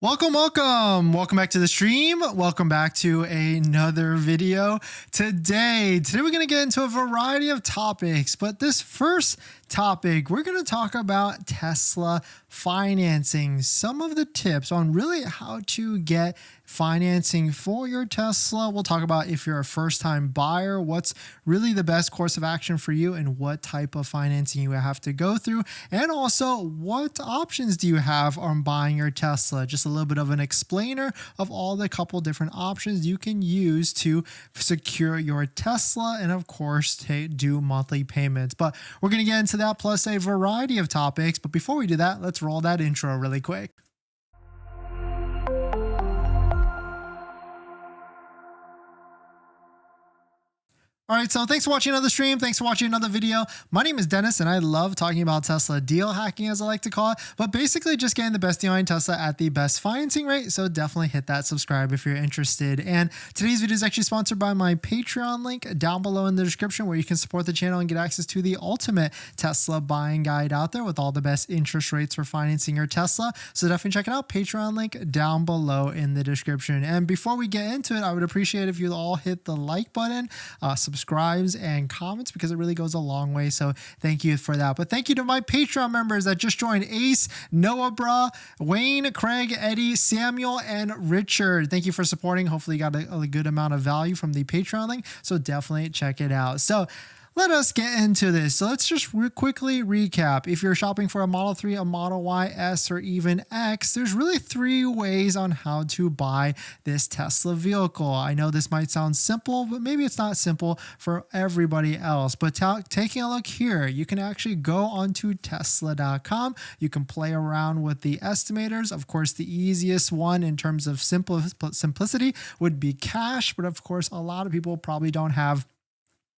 Welcome back to the stream. Welcome back to another video. Today we're going to get into a variety of topics, but this first topic, we're going to talk about Tesla financing, some of the tips on really how to get financing for your Tesla. We'll talk about if you're a first-time buyer, what's really the best course of action for you and what type of financing you have to go through, and also what options do you have on buying your Tesla. Just a little bit of an explainer of all the couple different options you can use to secure your Tesla and of course do monthly payments. But we're going to get into that plus a variety of topics. But before we do that, let's roll that intro really quick. All right, so thanks for watching another stream. Thanks for watching another video. My name is Dennis, and I love talking about Tesla deal hacking, as I like to call it, but basically just getting the best deal on Tesla at the best financing rate. So definitely hit that subscribe if you're interested. And today's video is actually sponsored by my Patreon link down below in the description, where you can support the channel and get access to the ultimate Tesla buying guide out there with all the best interest rates for financing your Tesla. So definitely check it out. Patreon link down below in the description. And before we get into it, I would appreciate if you all hit the like button, subscribes and comments, because it really goes a long way. So thank you for that. But thank you to my Patreon members that just joined: Ace, Noah Bra, Wayne, Craig, Eddie, Samuel, and Richard. Thank you for supporting. Hopefully you got a good amount of value from the Patreon link. So definitely check it out. So let us get into this. So let's just quickly recap. If you're shopping for a Model 3, a Model Y, S, or even X, there's really three ways on how to buy this Tesla vehicle. I know this might sound simple, but maybe it's not simple for everybody else. But taking a look here, you can actually go onto Tesla.com. You can play around with the estimators. Of course, the easiest one in terms of simplicity would be cash. But of course, a lot of people probably don't have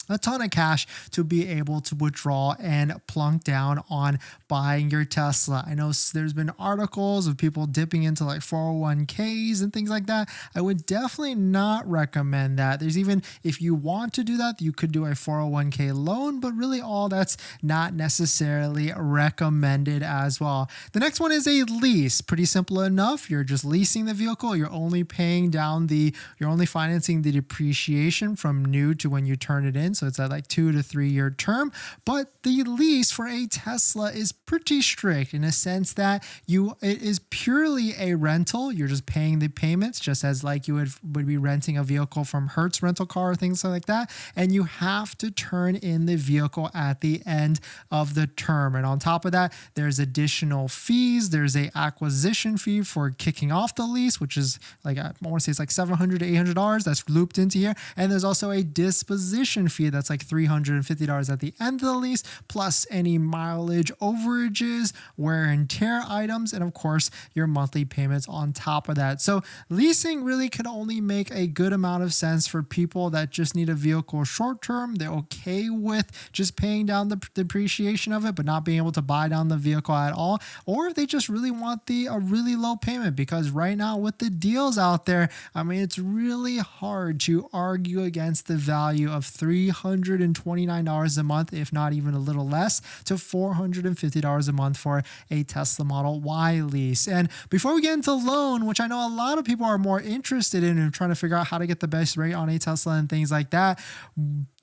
a ton of cash to be able to withdraw and plunk down on buying your Tesla. I know there's been articles of people dipping into like 401ks and things like that. I would definitely not recommend that. There's even, if you want to do that, you could do a 401k loan, but really all that's not necessarily recommended as well. The next one is a lease. Pretty simple enough. You're just leasing the vehicle. You're only paying down you're only financing the depreciation from new to when you turn it in. So it's at like 2 to 3 year term. But the lease for a Tesla is pretty strict in a sense that it is purely a rental. You're just paying the payments, just as like you would be renting a vehicle from Hertz rental car or things like that. And you have to turn in the vehicle at the end of the term. And on top of that, there's additional fees. There's a acquisition fee for kicking off the lease, which is like, I want to say it's like $700 to $800 that's looped into here. And there's also a disposition fee that's like $350 at the end of the lease, plus any mileage overages, wear and tear items, and of course your monthly payments on top of that. So leasing really can only make a good amount of sense for people that just need a vehicle short term. They're okay with just paying down the depreciation of it, but not being able to buy down the vehicle at all. Or if they just really want a really low payment, because right now with the deals out there, I mean, it's really hard to argue against the value of $329 a month, if not even a little less, to $450 a month for a Tesla Model Y lease. And before we get into loan, which I know a lot of people are more interested in and trying to figure out how to get the best rate on a Tesla and things like that,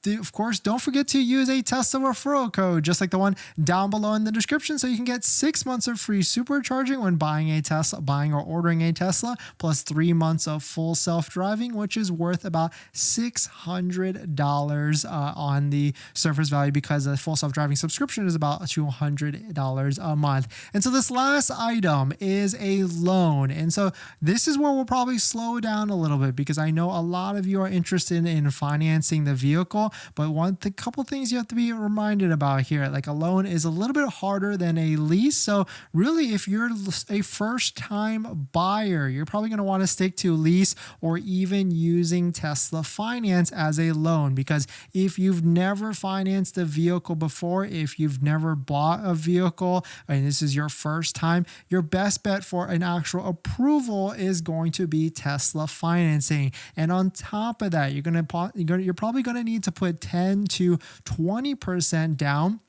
of course, don't forget to use a Tesla referral code, just like the one down below in the description, so you can get 6 months of free supercharging when buying or ordering a Tesla, plus 3 months of full self-driving, which is worth about $600 on the surface value, because a full self-driving subscription is about $200 a month. And so this last item is a loan. And so this is where we'll probably slow down a little bit, because I know a lot of you are interested in financing the vehicle. But the couple things you have to be reminded about here, like a loan is a little bit harder than a lease. So really, if you're a first-time buyer, you're probably going to want to stick to lease or even using Tesla Finance as a loan, because if you've never financed a vehicle before, if you've never bought a vehicle and this is your first time, your best bet for an actual approval is going to be Tesla financing. And on top of that, you're probably going to need to put 10 to 20% down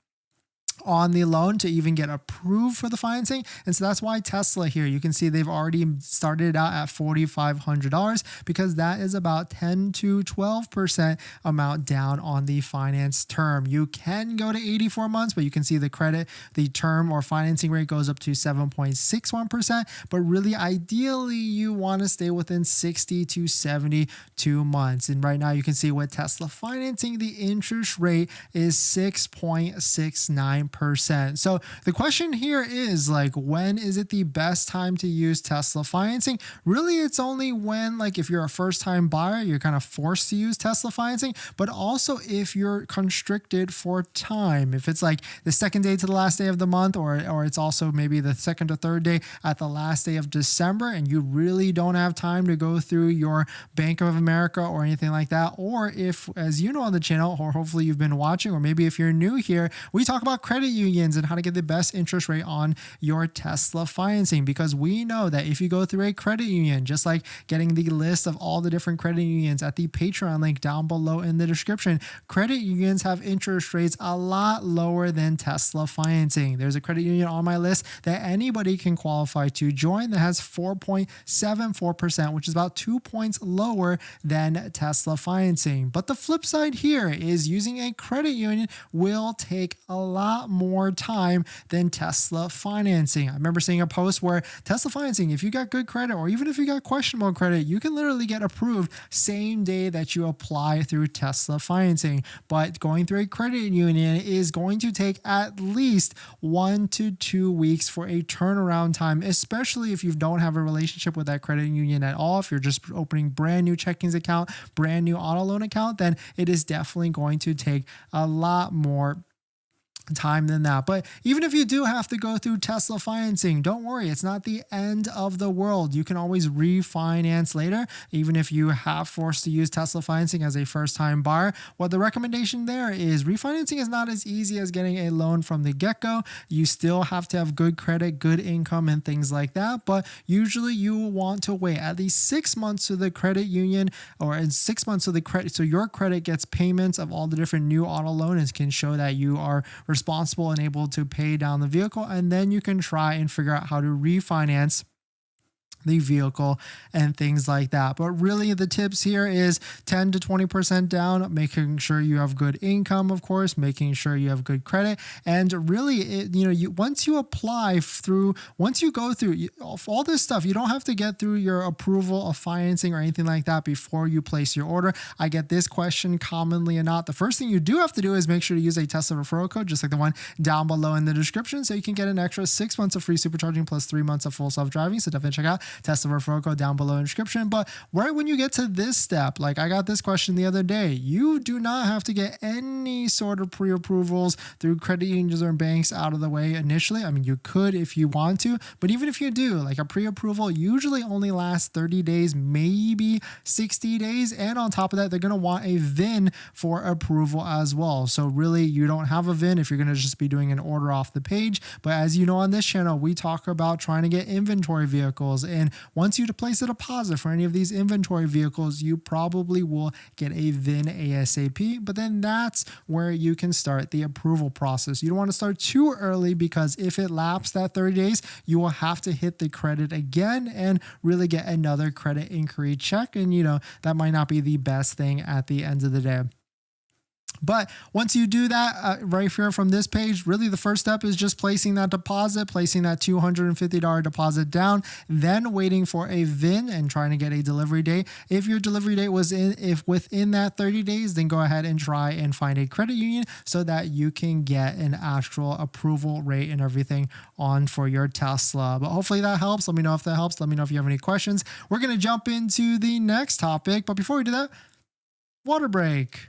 on the loan to even get approved for the financing. And so that's why Tesla here, you can see they've already started out at $4,500 because that is about 10 to 12% amount down on the finance term. You can go to 84 months, but you can see the term or financing rate goes up to 7.61%. But really, ideally, you want to stay within 60 to 72 months. And right now you can see with Tesla financing, the interest rate is 6.69%. So the question here is like, when is it the best time to use Tesla financing? Really, it's only when, like, if you're a first time buyer, you're kind of forced to use Tesla financing, but also if you're constricted for time, if it's like the second day to the last day of the month, or it's also maybe the second or third day at the last day of December, and you really don't have time to go through your Bank of America or anything like that. Or if, as you know on the channel, or hopefully you've been watching, or maybe if you're new here, we talk about credit unions and how to get the best interest rate on your Tesla financing, because we know that if you go through a credit union, just like getting the list of all the different credit unions at the Patreon link down below in the description, credit unions have interest rates a lot lower than Tesla financing. There's a credit union on my list that anybody can qualify to join that has 4.74%, which is about 2 points lower than Tesla financing. But the flip side here is using a credit union will take a lot more time than Tesla financing. I remember seeing a post where Tesla financing, if you got good credit or even if you got questionable credit, you can literally get approved same day that you apply through Tesla financing. But going through a credit union is going to take at least 1 to 2 weeks for a turnaround time, especially if you don't have a relationship with that credit union at all. If you're just opening brand new checkings account, brand new auto loan account, then it is definitely going to take a lot more time than that. But even if you do have to go through Tesla financing, don't worry, it's not the end of the world. You can always refinance later, even if you have forced to use Tesla financing as a first-time buyer. What the recommendation there is, refinancing is not as easy as getting a loan from the get-go. You still have to have good credit, good income, and things like that. But usually you will want to wait at least 6 months to the credit union, or in 6 months to the credit, so your credit gets payments of all the different new auto loans, can show that you are responsible and able to pay down the vehicle, and then you can try and figure out how to refinance the vehicle and things like that. But really the tips here is 10 to 20% down, making sure you have good income, of course, making sure you have good credit. And really, once you apply through, once you go through all this stuff, you don't have to get through your approval of financing or anything like that before you place your order. I get this question commonly enough. The first thing you do have to do is make sure to use a Tesla referral code, just like the one down below in the description, so you can get an extra 6 months of free supercharging plus 3 months of full self-driving. So definitely check out Tesla referral code down below in the description. But right when you get to this step, like I got this question the other day, you do not have to get any sort of pre-approvals through credit unions or banks out of the way initially. I mean, you could if you want to, but even if you do, like a pre-approval usually only lasts 30 days, maybe 60 days. And on top of that, they're going to want a VIN for approval as well. So really, you don't have a VIN if you're going to just be doing an order off the page. But as you know, on this channel, we talk about trying to get inventory vehicles. And once you place a deposit for any of these inventory vehicles, you probably will get a VIN ASAP, but then that's where you can start the approval process. You don't want to start too early, because if it lapses that 30 days, you will have to hit the credit again and really get another credit inquiry check. And that might not be the best thing at the end of the day. But once you do that, right here from this page, really the first step is just placing that deposit, placing that $250 deposit down, then waiting for a VIN and trying to get a delivery date. If your delivery date was within that 30 days, then go ahead and try and find a credit union so that you can get an actual approval rate and everything on for your Tesla. But hopefully that helps. Let me know if that helps. Let me know if you have any questions. We're going to jump into the next topic. But before we do that, water break.